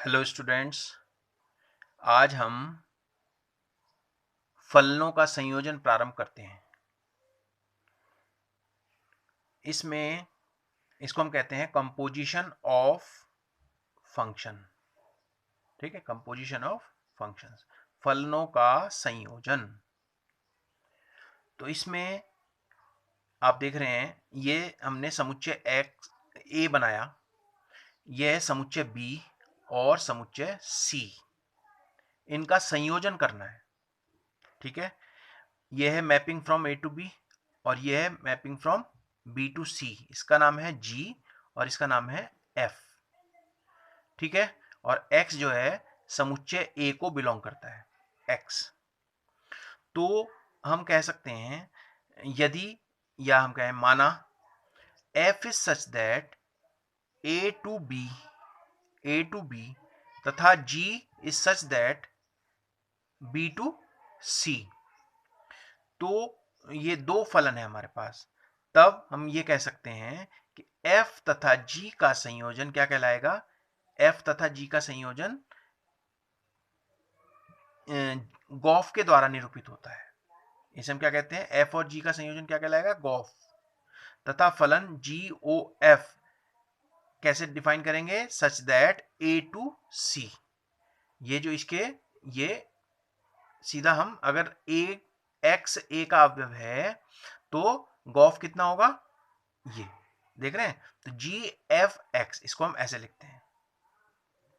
Hello students, आज हम फलनों का संयोजन प्रारंभ करते हैं। इसमें इसको हम कहते हैं कंपोजिशन ऑफ फंक्शन। ठीक है, कंपोजिशन ऑफ फंक्शंस, फलनों का संयोजन। तो इसमें आप देख रहे हैं, ये हमने समुच्चय एक्स ए बनाया, यह है समुच्चय बी और समुच्चय सी। इनका संयोजन करना है। ठीक है, यह है mapping from A to B और यह है mapping from B to C. इसका नाम है जी और इसका नाम है एफ। ठीक है, और एक्स जो है समुच्चय ए को बिलोंग करता है, एक्स। तो हम कह सकते हैं, यदि या हम कहें माना F is such that A to B तथा G is such that B to C. तो ये दो फलन है हमारे पास, तब हम ये कह सकते हैं कि f तथा g का संयोजन क्या कहलाएगा। f तथा g का संयोजन गॉफ के द्वारा निरूपित होता है। इसे हम क्या कहते हैं, f और g का संयोजन क्या कहलाएगा, गॉफ। तथा फलन GOF कैसे डिफाइन करेंगे, such that a to c। ये जो इसके, ये सीधा हम अगर x a का अवयव है तो गॉफ कितना होगा, ये देख रहे हैं। तो GFX इसको हम ऐसे लिखते हैं।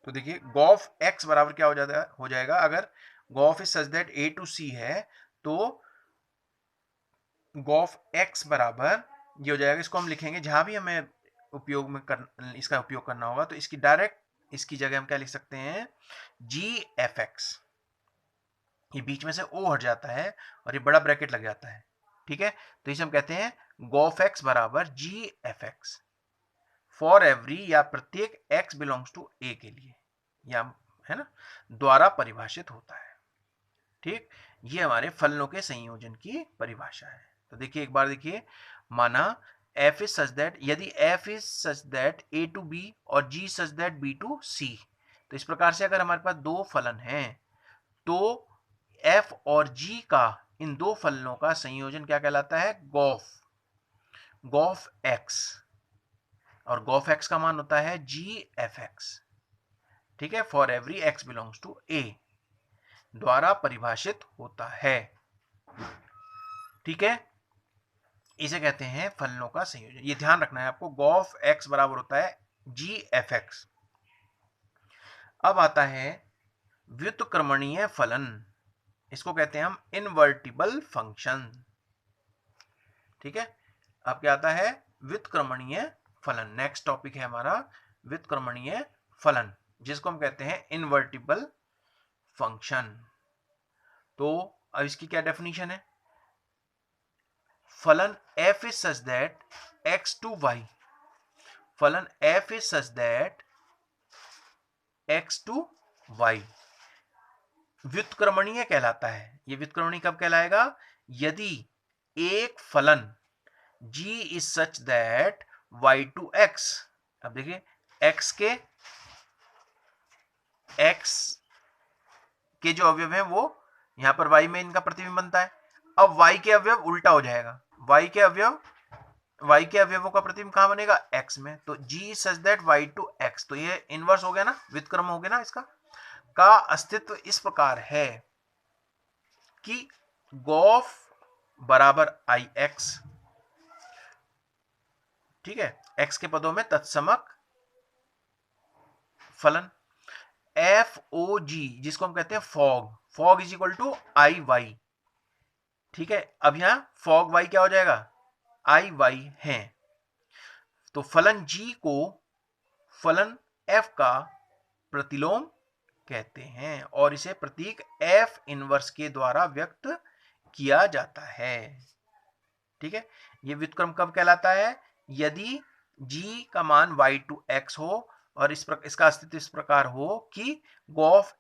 तो देखिए गॉफ x बराबर क्या हो जाएगा, अगर g o f is such that a to c है तो गॉफ x बराबर ये हो जाएगा। इसको हम लिखेंगे, जहां भी हमें इसका उपयोग करना होगा तो इसकी डायरेक्ट इसकी जगह हम क्या लिख सकते हैं, GFX। ये बीच में से o हट जाता है और ये बड़ा ब्रैकेट लग जाता है। ठीक है, तो इसे हम कहते हैं गॉफ x बराबर GFX फॉर एवरी, या प्रत्येक x बिलोंग्स टू a के लिए, या है ना, द्वारा परिभाषित होता है। ठीक, ये हमारे फलनों के संयोजन की परिभाषा है। तो देखिए एक बार देखिए, माना f इज सच दैट, यदि f is such that a to b और g such that b to c। तो इस प्रकार से अगर हमारे पास दो फलन हैं तो f और g का, इन दो फलनों का संयोजन क्या कहलाता है, गॉफ x। और गॉफ x का मान होता है GFX। ठीक है, for every x belongs to a, द्वारा परिभाषित होता है। ठीक है, इसे कहते हैं फलनों का संयोजन। ये ध्यान रखना है आपको, गॉफ x बराबर होता है GFX। अब आता है व्युत्क्रमणीय फलन, इसको कहते हैं हम इनवर्टिबल फंक्शन। ठीक है, अब क्या आता है, व्युत्क्रमणीय फलन। नेक्स्ट टॉपिक है हमारा व्युत्क्रमणीय फलन, जिसको हम कहते हैं इनवर्टिबल फंक्शन। तो अब इसकी क्या डेफिनेशन है, फलन f is such that x to y, फलन f is such that x to y व्युत्क्रमणीय कहलाता है। ये व्युत्क्रमणीय कब कहलाएगा, यदि एक फलन g is such that y to x। अब देखिए x के जो अवयव है वो यहां पर y में इनका प्रतिबिंब बनता है। अब y के अवयव उल्टा हो जाएगा, y के अवयवों का प्रतिबिंब कहां बनेगा, x में। तो g such that y to x, तो ये इनवर्स हो गया ना, व्युत्क्रम हो गया ना। इसका का अस्तित्व इस प्रकार है कि गॉफ बराबर IX। ठीक है, x के पदों में तत्समक फलन FOG, जिसको हम कहते हैं f o g is equal to IY। ठीक है, अब यहां फॉग y क्या हो जाएगा, IY है। तो फलन g को फलन f का प्रतिलोम कहते हैं और इसे प्रतीक f इनवर्स के द्वारा व्यक्त किया जाता है। ठीक है, यह व्युत्क्रम कब कहलाता है, यदि g का मान y टू x हो और इसका अस्तित्व इस प्रकार हो कि गॉफ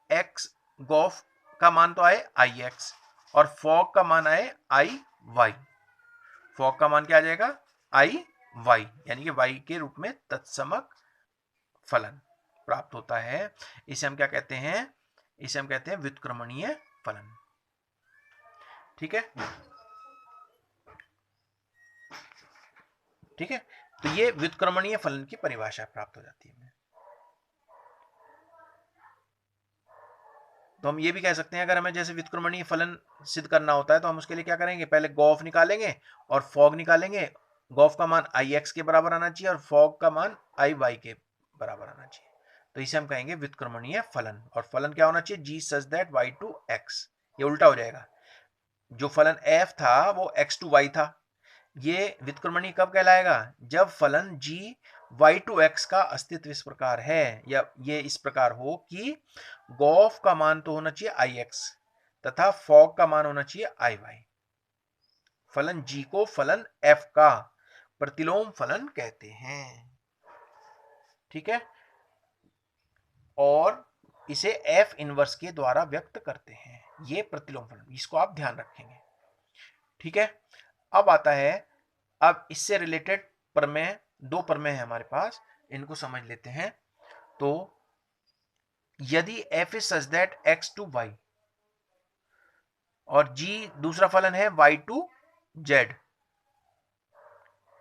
का मान तो आए IX और फॉग का मान आए IY। फॉग का मान क्या आ जाएगा, IY, यानी कि y के रूप में तत्समक फलन। प्राप्त होता है, इसे हम क्या कहते हैं, इसे हम कहते हैं व्युत्क्रमणीय फलन। ठीक है, ठीक है, तो ये व्युत्क्रमणीय फलन की परिभाषा प्राप्त हो जाती है। तो हम ये भी कह सकते हैं, अगर हमें जैसे व्युत्क्रमणीय फलन सिद्ध करना होता है तो हम उसके लिए क्या करेंगे, पहले गॉफ निकालेंगे और फॉग निकालेंगे। गॉफ का मान आई एक्स के बराबर आना चाहिए और फॉग का मान आई वाई के बराबर आना चाहिए। तो इसे हम कहेंगे व्युत्क्रमणीय फलन। और फलन क्या होना चाहिए, g such that y to x. ये उल्टा हो जाएगा, जो फलन एफ था वो एक्स टू वाई था। ये व्युत्क्रमणीय कब कहलाएगा, जब फलन g y टू x का अस्तित्व इस प्रकार है, या ये इस प्रकार हो कि गॉफ का मान तो होना चाहिए आई एक्स तथा फॉग का मान होना चाहिए आई वाई। फलन g को फलन f का प्रतिलोम फलन कहते हैं। ठीक है, और इसे f इनवर्स के द्वारा व्यक्त करते हैं, ये प्रतिलोम फलन, इसको आप ध्यान रखेंगे। ठीक है, अब आता है, अब इससे रिलेटेड प्रमेय, दो प्रमेय है हमारे पास, इनको समझ लेते हैं। तो यदि f is such that x to y और g दूसरा फलन है y टू z,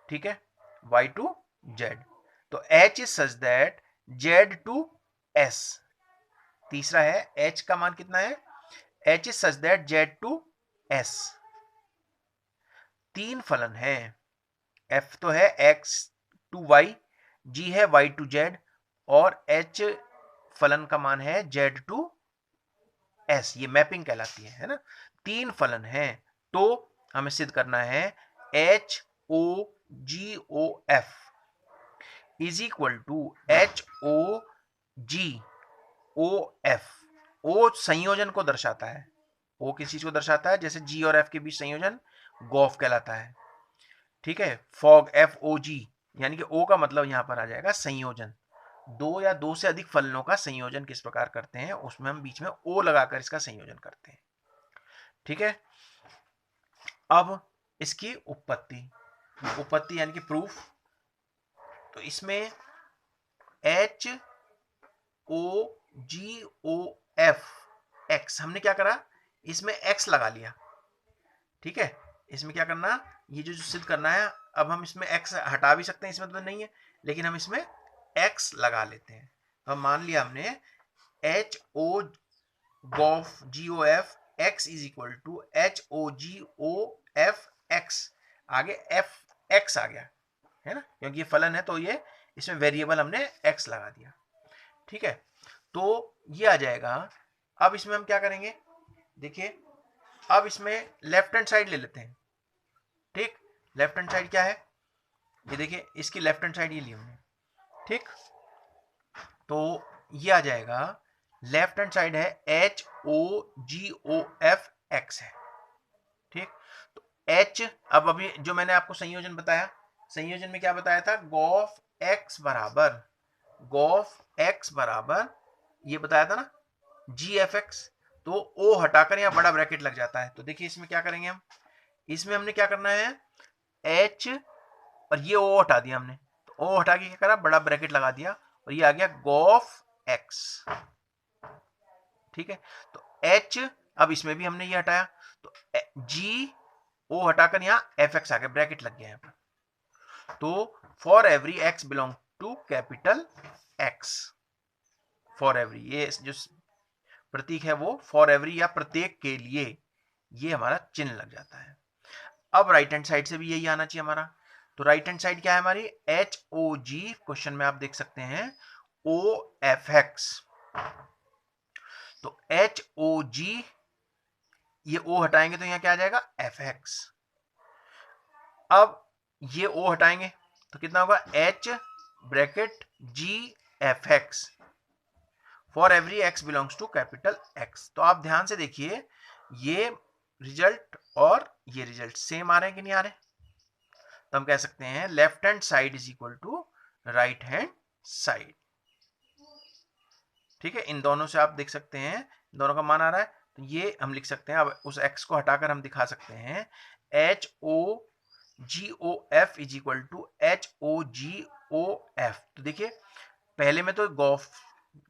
ठीक है, y टू z, तो h is such that z to s, तीसरा है h का मान कितना है, h is such that z to s। तीन फलन है, f तो है x टू y, g है y टू z और h फलन का मान है z टू s। ये मैपिंग कहलाती है ना। तीन फलन है तो हमें सिद्ध करना है h o g o f is equal to h o g o f। o संयोजन को दर्शाता है, o किस चीज को दर्शाता है, जैसे g और f के बीच संयोजन गॉफ कहलाता है। ठीक है, फॉग एफ ओ जी, यानी कि ओ का मतलब यहां पर आ जाएगा संयोजन। दो या दो से अधिक फलनों का संयोजन किस प्रकार करते हैं, उसमें हम बीच में ओ लगाकर इसका संयोजन करते हैं। ठीक है, अब इसकी उत्पत्ति, उत्पत्ति यानी कि प्रूफ। तो इसमें H O G O F x, हमने क्या करा, इसमें एक्स लगा लिया। ठीक है, इसमें क्या करना, ये जो सिद्ध करना है, अब हम इसमें x हटा भी सकते हैं, इसमें तो नहीं है, लेकिन हम इसमें x लगा लेते हैं। तो हम मान लिया हमने H O g o f G O F X is equal to H O G O F X, आगे एफ एक्स आ गया है ना, क्योंकि ये फलन है तो ये इसमें वेरिएबल हमने x लगा दिया। ठीक है, तो ये आ जाएगा। अब इसमें हम क्या करेंगे, देखिए, अब इसमें लेफ्ट हैंड साइड ले लेते हैं। ठीक, लेफ्ट हैंड साइड क्या है, ये देखिए, इसकी लेफ्ट हैंड साइड ये ली हमने। ठीक, तो ये आ जाएगा, लेफ्ट हैंड साइड है H O G O F x है। ठीक, तो एच, अब अभी जो मैंने आपको संयोजन बताया, संयोजन में क्या बताया था, गॉफ एक्स बराबर, गॉफ एक्स बराबर ये बताया था ना जी एफ एक्स, तो ओ हटाकर यहाँ बड़ा ब्रैकेट लग जाता है। तो देखिए इसमें क्या करेंगे हम, इसमें हमने क्या करना है, एच और ये ओ हटा दिया हमने, तो ओ हटा के क्या करा, बड़ा ब्रैकेट लगा दिया और ये आ गया गॉफ एक्स। ठीक है, तो एच, अब इसमें भी हमने ये हटाया, तो जी ओ हटाकर यहाँ एफ एक्स आ गया, ब्रैकेट लग गया यहाँ पर। तो for every X belong to capital X, for every, ये जो प्रतीक है वो फॉर एवरी या प्रत्येक के लिए, ये हमारा चिन्ह लग जाता है। अब राइट हैंड साइड से भी यही आना चाहिए हमारा। तो राइट हैंड साइड क्या है हमारी, एच ओ जी, क्वेश्चन में आप देख सकते हैं ओ एफ एक्स, तो एच ओ जी, ये ओ हटाएंगे तो यहां क्या आ जाएगा, एफ एक्स। अब ये ओ हटाएंगे तो कितना होगा, H bracket G F X for every X belongs to capital X. तो आप ध्यान से देखिए, ये रिजल्ट और ये रिजल्ट सेम आ रहे हैं कि नहीं आ रहे, तो हम कह सकते हैं left hand side is equal to right hand side. ठीक है, इन दोनों से आप देख सकते हैं दोनों का मान आ रहा है, तो ये हम लिख सकते हैं। अब उस x को हटाकर हम दिखा सकते हैं H O G O F is equal to H O G O F. तो देखिए, पहले में तो गॉफ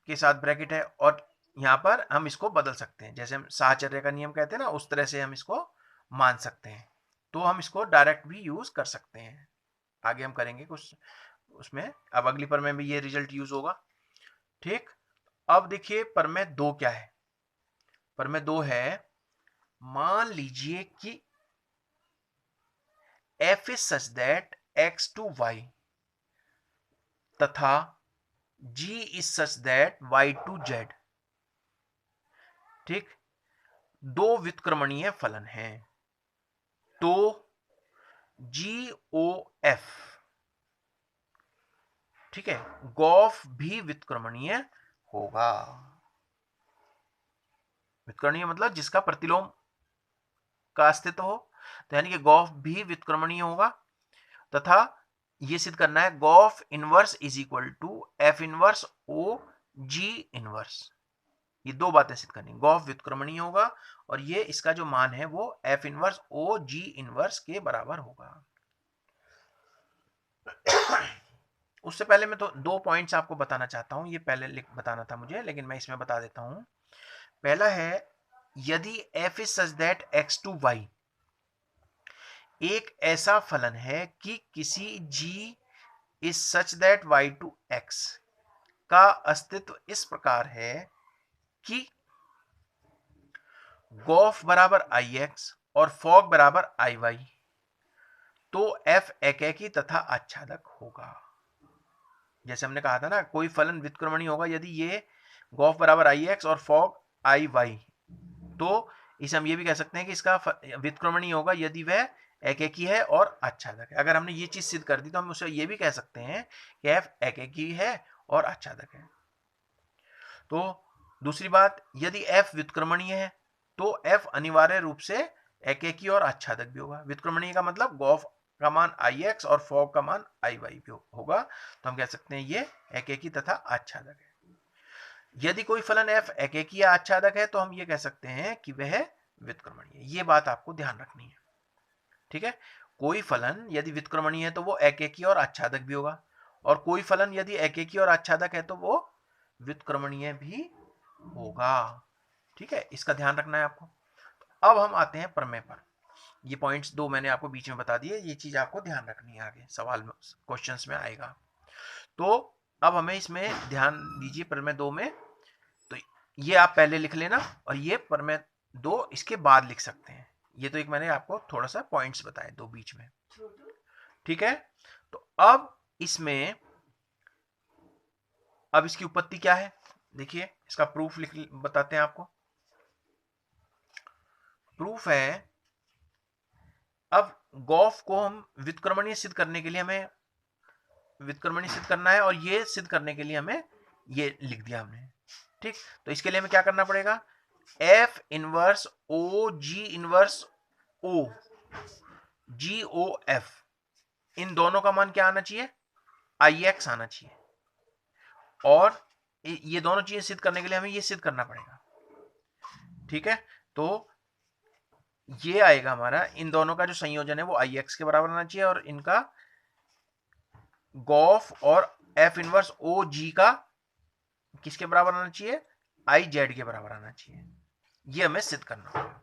के साथ ब्रैकेट है और यहाँ पर हम इसको बदल सकते हैं, जैसे हम साहचर्य का नियम कहते हैं ना, उस तरह से हम इसको मान सकते हैं। तो हम इसको डायरेक्ट भी यूज कर सकते हैं, आगे हम करेंगे कुछ उसमें। अब अगली पर में भी ये रिजल्ट यूज होगा। ठीक, अब देखिए प्रमेय 2 क्या है। प्रमेय 2 है, मान लीजिए कि f is such that x to y तथा g is such that y to z। ठीक, दो व्युत्क्रमणीय फलन हैं, तो GOF, ठीक है, गॉफ भी व्युत्क्रमणीय होगा। व्युत्क्रमणीय मतलब जिसका प्रतिलोम का अस्तित्व हो, तो यानी कि गॉफ भी व्युत्क्रमणीय होगा। तथा ये सिद्ध करना है g o f inverse is equal to F inverse O ji inverse. ये दो बातें सिद्ध करनी, गॉफ व्युत्क्रमणीय होगा और ये इसका जो मान है वो एफ इनवर्स ओ जी इनवर्स के बराबर होगा। उससे पहले मैं तो 2 पॉइंट्स आपको बताना चाहता हूं, ये पहले बताना था मुझे, लेकिन मैं इसमें बता देता हूं। पहला है, यदि f is such that x to y एक ऐसा फलन है कि किसी g is such that y to x का अस्तित्व इस प्रकार है कि गॉफ बराबर ix और फॉग बराबर iy, तो f एकैकी तथा आच्छादक होगा। जैसे हमने कहा था ना, कोई फलन व्युत्क्रमणीय होगा यदि ये गॉफ बराबर ix और फॉग iy, तो इसे हम ये भी कह सकते हैं कि इसका व्युत्क्रमणीय होगा यदि वह एकैकी है और आच्छादक है। अगर हमने ये चीज सिद्ध कर दी तो हम उसे ये भी कह सकते हैं कि f एकैकी है और आच्छादक है। तो दूसरी बात, यदि f व्युत्क्रमणीय है तो f अनिवार्य रूप से एकैकी और आच्छादक भी होगा। व्युत्क्रमणीय का मतलब गॉफ का मान ix और फॉग का मान iy भी होगा, तो हम कह सकते हैं ये एकैकी तथा आच्छादक है। यदि कोई फलन f एकैकी या आच्छादक है तो हम ये कह सकते हैं कि वह व्युत्क्रमणीय है। ये बात आपको ध्यान रखनी है, ठीक है। कोई फलन यदि व्युत्क्रमणीय है तो वो एकैकी और आच्छादक भी होगा, और कोई फलन यदि एकैकी और आच्छादक है तो वो व्युत्क्रमणीय भी होगा, ठीक है। इसका ध्यान रखना है आपको। अब हम आते हैं प्रमेय पर। ये पॉइंट्स 2 मैंने आपको बीच में बता दिए, ये चीज आपको ध्यान रखनी है, आगे सवाल में क्वेश्चंस में आएगा। तो अब हमें इसमें ध्यान दीजिए, प्रमेय 2 में, तो ये आप पहले लिख लेना और ये प्रमेय 2 इसके बाद लिख सकते हैं। ये तो एक मैंने आपको थोड़ा सा पॉइंट्स बताए 2 बीच में, ठीक है। तो अब इसमें, अब इसकी उत्पत्ति क्या है, देखिए इसका प्रूफ बताते हैं आपको। प्रूफ है, अब गॉफ को हम व्युत्क्रमणीय सिद्ध करने के लिए हमें व्युत्क्रमणीय सिद्ध करना है, और ये सिद्ध करने के लिए हमें ये लिख दिया हमने, ठीक। तो इसके लिए हमें क्या करना पड़ेगा, एफ इनवर्स ओ जी इनवर्स ओ जी ओ एफ, इन दोनों का मान क्या आना चाहिए, आई एक्स आना चाहिए, और ये दोनों चीजें सिद्ध करने के लिए हमें ये सिद्ध करना पड़ेगा, ठीक है। तो ये आएगा हमारा, इन दोनों का जो संयोजन है वो आई एक्स के बराबर आना चाहिए, और इनका गॉफ और एफ इनवर्स ओ जी का किसके बराबर आना चाहिए, आई जेड के बराबर आना चाहिए। ये हमें सिद्ध करना होगा,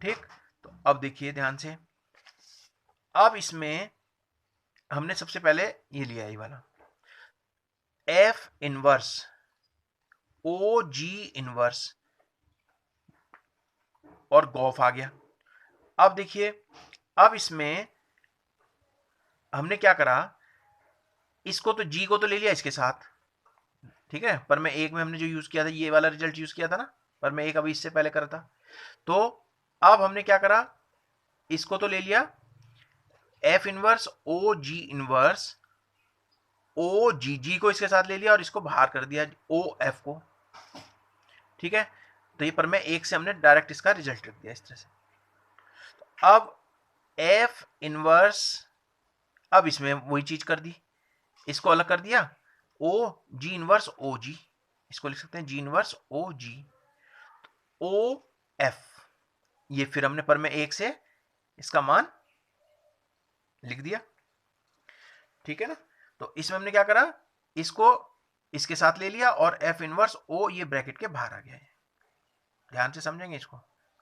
ठीक। तो अब देखिए ध्यान से, अब इसमें हमने सबसे पहले ये लिया ये वाला एफ इनवर्स ओ जी इनवर्स और गॉफ आ गया। अब देखिए, अब इसमें हमने क्या करा, इसको तो जी को तो ले लिया इसके साथ, ठीक है। पर मैं एक में हमने जो यूज किया था ये वाला रिजल्ट यूज किया था ना, पर मैं एक अभी इससे पहले करा था। तो अब हमने क्या करा, इसको तो ले लिया, एफ इनवर्स ओ जी इनवर्स ओ जी, जी को इसके साथ ले लिया और इसको बाहर कर दिया ओ एफ को, ठीक है। तो ये पर मैं एक से हमने डायरेक्ट इसका रिजल्ट रख दिया इस तरह से। तो अब एफ इनवर्स, अब इसमें वही चीज कर दी, इसको अलग कर दिया, ओ जी इनवर्स ओ जी, इसको लिख सकते हैं जी इनवर्स ओ जी ओ एफ, ये फिर हमने पर में एक से इसका मान लिख दिया, ठीक है ना। तो इसमें हमने क्या करा, इसको इसके साथ ले लिया और एफ इनवर्स ओ ये ब्रैकेट के बाहर आ गया है। ध्यान से समझेंगे इसको,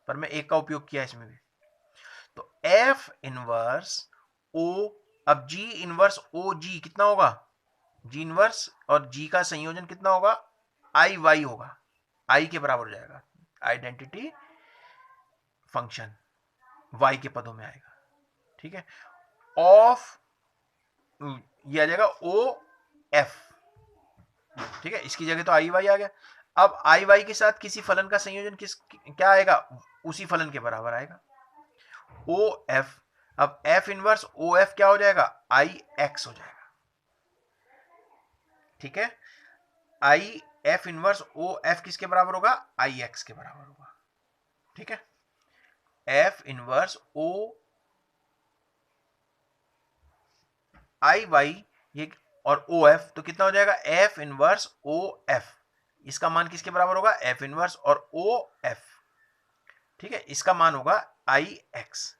पर मैं एक का उपयोग किया इसमें भी। तो एफ इनवर्स ओ, अब जी इनवर्स ओ जी कितना होगा, जी इनवर्स और जी का संयोजन कितना होगा, आई वाई होगा, आई के बराबर हो जाएगा, आइडेंटिटी फंक्शन वाई के पदों में आएगा। ठीक है, ऑफ ये आ जाएगा ओ एफ। ठीक है, इसकी जगह तो आई वाई आ गया। अब आई वाई के साथ किसी फलन का संयोजन क्या आएगा, उसी फलन के बराबर आएगा, ओ एफ। अब एफ इनवर्स ओ एफ क्या हो जाएगा, आई एक्स हो जाएगा। ठीक है, I F inverse O F किसके बराबर होगा, आई एक्स के बराबर होगा। ठीक है, एफ इनवर्स ओ आई वाई ये और ओ एफ, तो कितना हो जाएगा, एफ इनवर्स ओ एफ, इसका मान किसके बराबर होगा, एफ इनवर्स और ओ एफ। ठीक है, इसका मान होगा आई एक्स।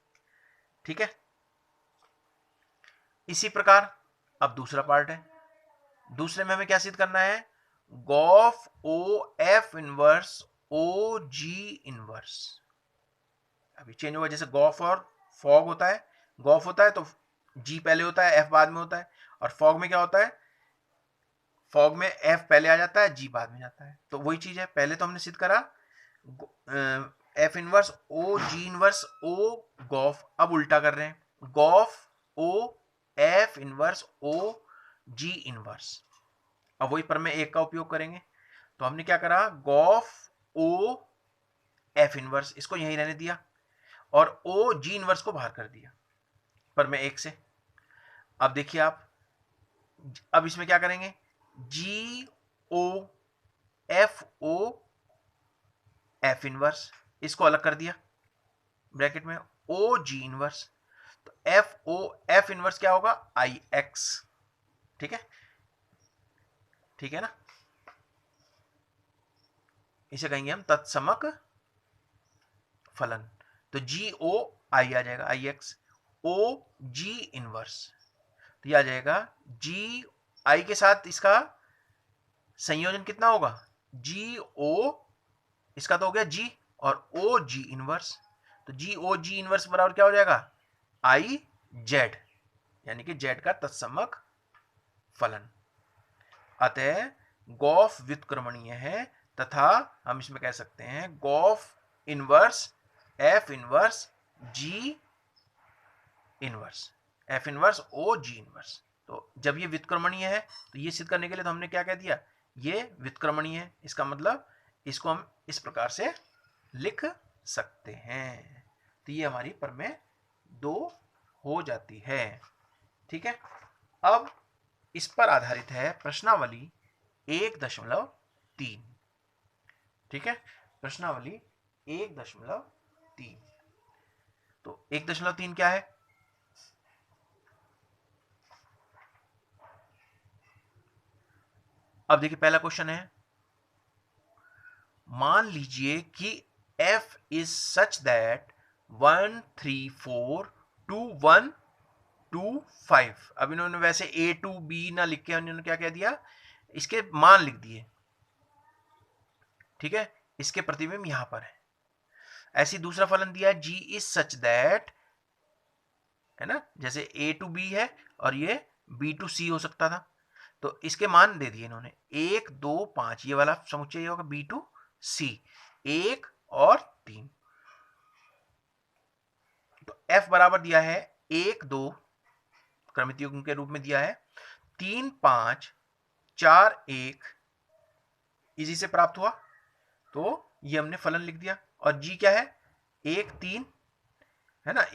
ठीक है, इसी प्रकार अब दूसरा पार्ट है, दूसरे में हमें क्या सिद्ध करना है, गॉफ ओ एफ इनवर्स ओ जी इनवर्स। अभी चेंज हुआ, जैसे गॉफ और फॉग होता है, गॉफ होता है तो जी पहले होता है एफ बाद में होता है, और फॉग में क्या होता है, फॉग में एफ पहले आ जाता है जी बाद में जाता है। तो वही चीज है, पहले तो हमने सिद्ध करा एफ इनवर्स ओ जी इनवर्स ओ गॉफ, अब उल्टा कर रहे हैं, गॉफ ओ एफ इनवर्स ओ जी इनवर्स। अब वही पर में एक का उपयोग करेंगे, तो हमने क्या करा, गॉफ ओ एफ इनवर्स इसको यहीं रहने दिया और ओ जी इनवर्स को बाहर कर दिया पर में एक से। अब देखिए आप, अब इसमें क्या करेंगे, जी ओ एफ इनवर्स इसको अलग कर दिया ब्रैकेट में, ओ जी इनवर्स, तो एफ इनवर्स क्या होगा, आई एक्स। ठीक है, ठीक है ना, इसे कहेंगे हम तत्समक फलन। तो जी ओ आई आ जाएगा I x, O ji inverse, तो यह आ जाएगा जी आई के साथ इसका संयोजन कितना होगा, जी ओ, इसका तो हो गया जी और ओ जी इनवर्स, तो जी ओ जी इनवर्स बराबर क्या हो जाएगा, आई जेड, यानी कि जेड का तत्समक फलन। अतः गॉफ व्युत्क्रमणीय है तथा हम इसमें कह सकते हैं g of inverse f inverse g inverse, f inverse ओ जी इनवर्स। तो जब ये व्युत्क्रमणीय है तो ये सिद्ध करने के लिए तो हमने क्या कह दिया, ये व्युत्क्रमणीय है, इसका मतलब इसको हम इस प्रकार से लिख सकते हैं। तो ये हमारी प्रमेय 2 हो जाती है। ठीक है, अब इस पर आधारित है प्रश्नावली 1.3। ठीक है, प्रश्नावली 1.3। तो 1.3 क्या है, अब देखिए पहला क्वेश्चन है, मान लीजिए कि f इज सच दैट 1 3 4 2 1 2 5। अब इन्होंने वैसे a टू b ना लिख के इन्होंने क्या कह दिया, इसके मान लिख दिए। ठीक है, इसके प्रतिबिंब यहां पर है। ऐसी दूसरा फलन दिया है g इज सच दैट, है ना, जैसे a टू b है और ये b टू c हो सकता था, तो इसके मान दे दिए इन्होंने 1 2 5, ये वाला समुच्चय ये होगा b टू c, 1 और 3। तो f बराबर दिया है 1 2 क्रमित युग्म के रूप में दिया है, 3 5 4 1 इसी से प्राप्त हुआ, तो ये हमने फलन लिख दिया। और g क्या है, 1 3, है ना,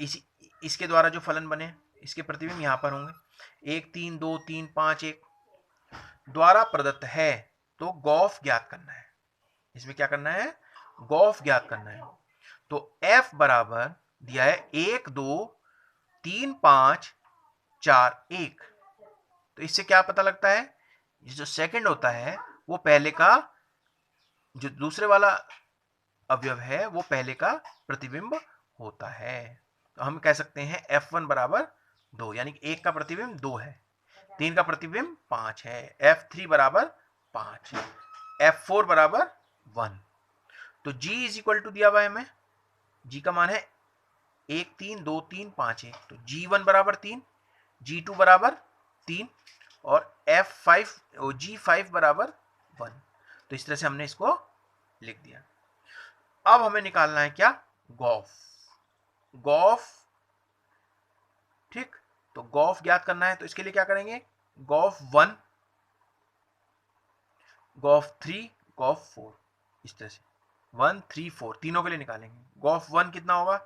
इसके द्वारा जो फलन बने इसके प्रतिबिंब यहां पर होंगे, 1 3 2 3 5 1 द्वारा प्रदत्त है, तो गॉफ ज्ञात करना है। इसमें क्या करना है, गॉफ ज्ञात करना है। तो f बराबर दिया है 1 2 3 5 4 1। तो इससे क्या पता लगता है, जो सेकंड होता है वो पहले का, जो दूसरे वाला अवयव है वो पहले का प्रतिबिंब होता है। तो हम कह सकते हैं f1 बराबर 2, यानी कि 1 का प्रतिबिंब 2 है, 3 का प्रतिबिंब 5 है, f3 बराबर 5, F4 बराबर 1। तो G इज इक्वल टू दिया हुआ है हमें, G का मान है 1 3 2 3 5 1, तो G1 बराबर 3, G2 बराबर 3 और G5 बराबर 1। तो इस तरह से हमने इसको लिख दिया। अब हमें निकालना है क्या, गॉफ, ठीक। तो गॉफ ज्ञात करना है, तो इसके लिए क्या करेंगे, गॉफ 1, गॉफ 3, गॉफ 4, इस तरह से 1 3 4 तीनों के लिए निकालेंगे। गॉफ 1 कितना होगा,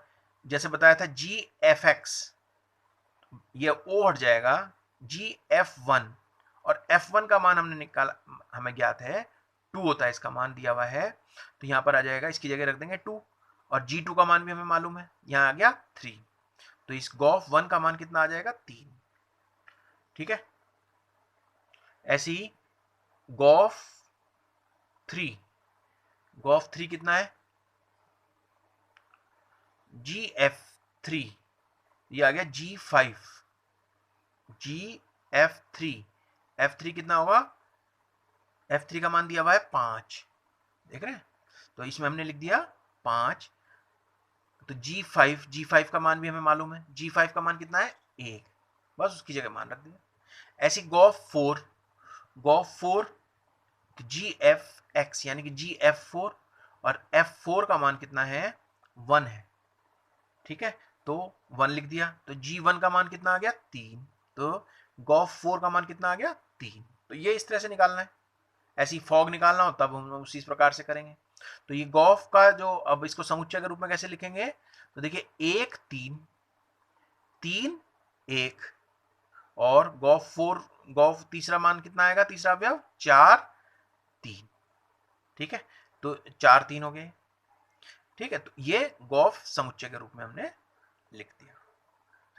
जैसे बताया था GFX, ये O हट जाएगा, GF1 और F1 का मान हमने निकाला, हमें ज्ञात है 2 होता है, इसका मान दिया हुआ है, तो यहां पर आ जाएगा, इसकी जगह रख देंगे 2, और G2 का मान भी हमें मालूम है, यहां आ गया 3, तो इस गॉफ 1 का मान कितना आ जाएगा 3, ठीक है। ऐसे ही गॉफ 3 कितना है, GF3, ये आ गया F3 कितना होगा, F3 का मान दिया हुआ है 5, देख रहे हैं, तो इसमें हमने लिख दिया 5। तो G5 का मान भी हमें मालूम है, G5 का मान कितना है 1, बस उसकी जगह मान रख दिया। ऐसी गॉफ 4 GFX यानी कि GF4 और F4 का मान कितना है 1 है, ठीक है, तो 1 लिख दिया। तो G1 का मान कितना आ गया 3, तो गॉफ 4 का मान कितना आ गया 3। तो ये इस तरह से निकालना है, ऐसी फॉग निकालना हो तब हम उसी प्रकार से करेंगे। तो ये गॉफ का जो, अब इसको समुच्चय के रूप में कैसे लिखेंगे, तो देखिए 1 3 3 1 और गॉफ तीसरा मान कितना आएगा, तीसरा अवयव 4 3, ठीक है, तो 4 3 हो गए, ठीक है। तो ये गॉफ समुच्चय के रूप में हमने लिख दिया,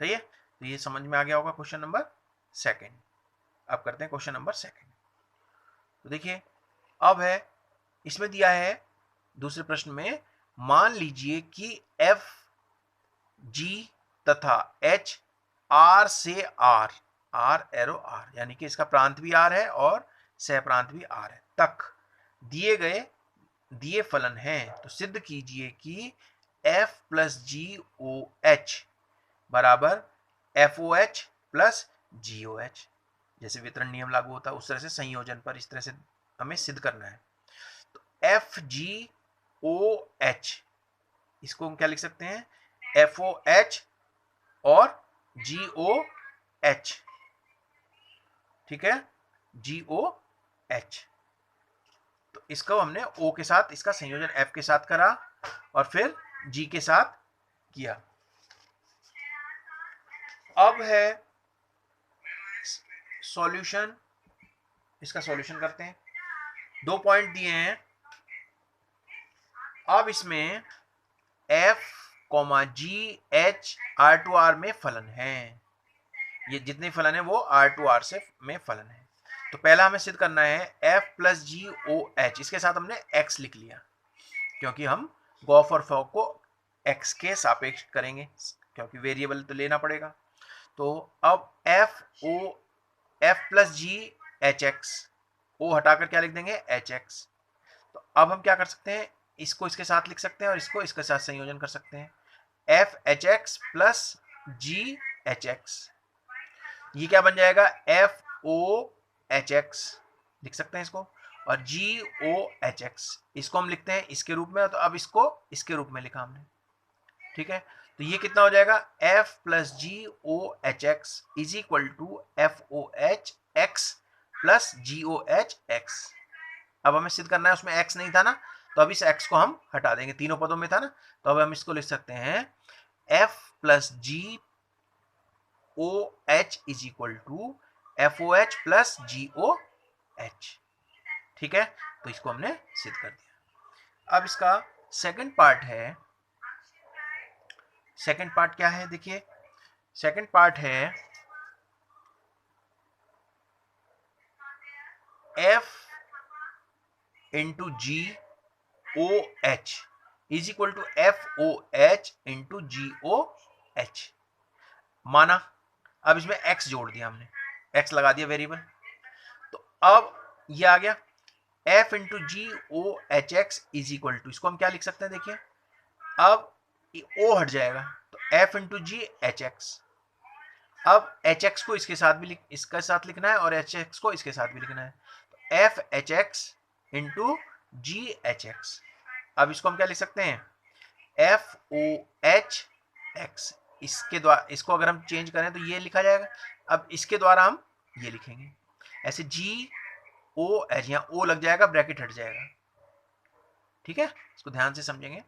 सही है। तो ये समझ में आ गया होगा क्वेश्चन नंबर 2। अब करते हैं क्वेश्चन नंबर 2। तो देखिए अब है, इसमें दिया है दूसरे प्रश्न में, मान लीजिए कि F G तथा H R से R एरो R यानी कि इसका प्रांत भी R है और सह प्रांत भी R है तक दिए फलन हैं, तो सिद्ध कीजिए कि F प्लस GOH बराबर FOH प्लस GOH, जैसे वितरण नियम लागू होता है उस तरह से संयोजन पर इस तरह से हमें सिद्ध करना है। तो FGOH, इसको हम क्या लिख सकते हैं, FOH और GOH, ठीक है, GOH। तो इसको हमने O के साथ इसका संयोजन F के साथ करा और फिर G के साथ किया। अब है सॉल्यूशन, इसका सॉल्यूशन करते हैं। 2 पॉइंट दिए हैं, अब इसमें F, G, H R2R में फलन है, ये जितने फलन है वो R2R से में फलन है। तो पहला हमें सिद्ध करना है F प्लस GOH, इसके साथ हमने X लिख लिया क्योंकि हम गॉफ और फॉग को X के सापेक्ष करेंगे क्योंकि वेरिएबल तो लेना पड़ेगा। तो अब F प्लस GHX, O हटाकर क्या लिख देंगे HX। तो अब हम क्या कर सकते हैं, इसको इसके साथ लिख सकते हैं और इसको इसके साथ संयोजन कर सकते हैं, FHX प्लस GHX, ये क्या बन जाएगा FOHX लिख सकते हैं इसको, और GOHX इसको हम लिखते हैं इसके रूप में, तो अब इसको इसके रूप में लिखा हमने, ठीक है। तो ये कितना हो जाएगा F plus GOHX is equal to FOHX plus GOHX। अब हमें सिद्ध करना है, उसमें x नहीं था ना, तो अब इस x को हम हटा देंगे, तीनों पदों में था ना, तो अब हम इसको लिख सकते हैं F plus GOH is equal to FOH plus GOH, ठीक है। तो इसको हमने सिद्ध कर दिया। अब इसका सेकंड पार्ट है, सेकंड पार्ट क्या है, देखिए सेकंड पार्ट है F into GOH is equal to FOH into GOH माना। अब इसमें x जोड़ दिया हमने, x लगा दिया वेरिएबल, तो अब ये आ गया। F into G O H X is equal to, इसको हम क्या लिख सकते हैं देखिए, अब ओ हट जाएगा तो एफ इंटू जी एच एक्स। अब एच एक्स को इसके साथ भी इसके साथ लिखना है और एच एक्स को इसके साथ भी लिखना है, तो एफ एच एक्स इंटू जी एच एक्स। अब इसको हम क्या लिख सकते हैं, एफ ओ एच एक्स, इसके द्वारा इसको अगर हम चेंज करें तो ये लिखा जाएगा, अब इसके द्वारा हम ये लिखेंगे, ऐसे जी ओ एच, यहाँ ओ लग जाएगा, ब्रैकेट हट जाएगा, ठीक है, इसको ध्यान से समझेंगे,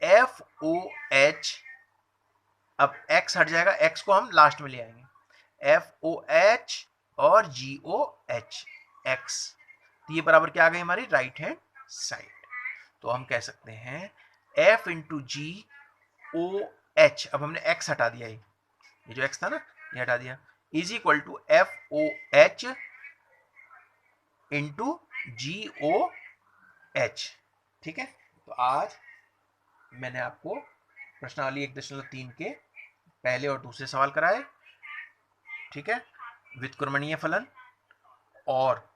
एफ ओ एच, अब एक्स हट जाएगा, एक्स को हम लास्ट में ले आएंगे, एफ ओ एच और जी ओ एच एक्स, तो ये बराबर क्या आ गई हमारी राइट हैंड साइड। तो हम कह सकते हैं F into G O H, अब हमने एक्स हटा दिया, ये जो एक्स था ना ये हटा दिया, is equal to F O H into G O H. ठीक है, तो आज मैंने आपको प्रश्नावली 1.3 के पहले और दूसरे सवाल कराए, ठीक है, व्युत्क्रमणीय फलन और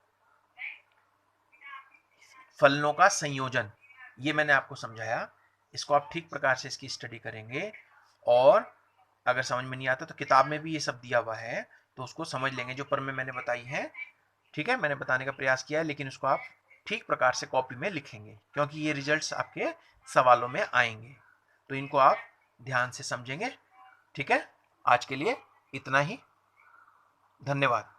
फलनों का संयोजन, ये मैंने आपको समझाया। इसको आप ठीक प्रकार से इसकी स्टडी करेंगे और अगर समझ में नहीं आता तो किताब में भी ये सब दिया हुआ है, तो उसको समझ लेंगे जो पर मैंने बताई है, ठीक है, मैंने बताने का प्रयास किया है, लेकिन उसको आप ठीक प्रकार से कॉपी में लिखेंगे क्योंकि ये रिजल्ट्स आपके सवालों में आएंगे, तो इनको आप ध्यान से समझेंगे। ठीक है, आज के लिए इतना ही, धन्यवाद।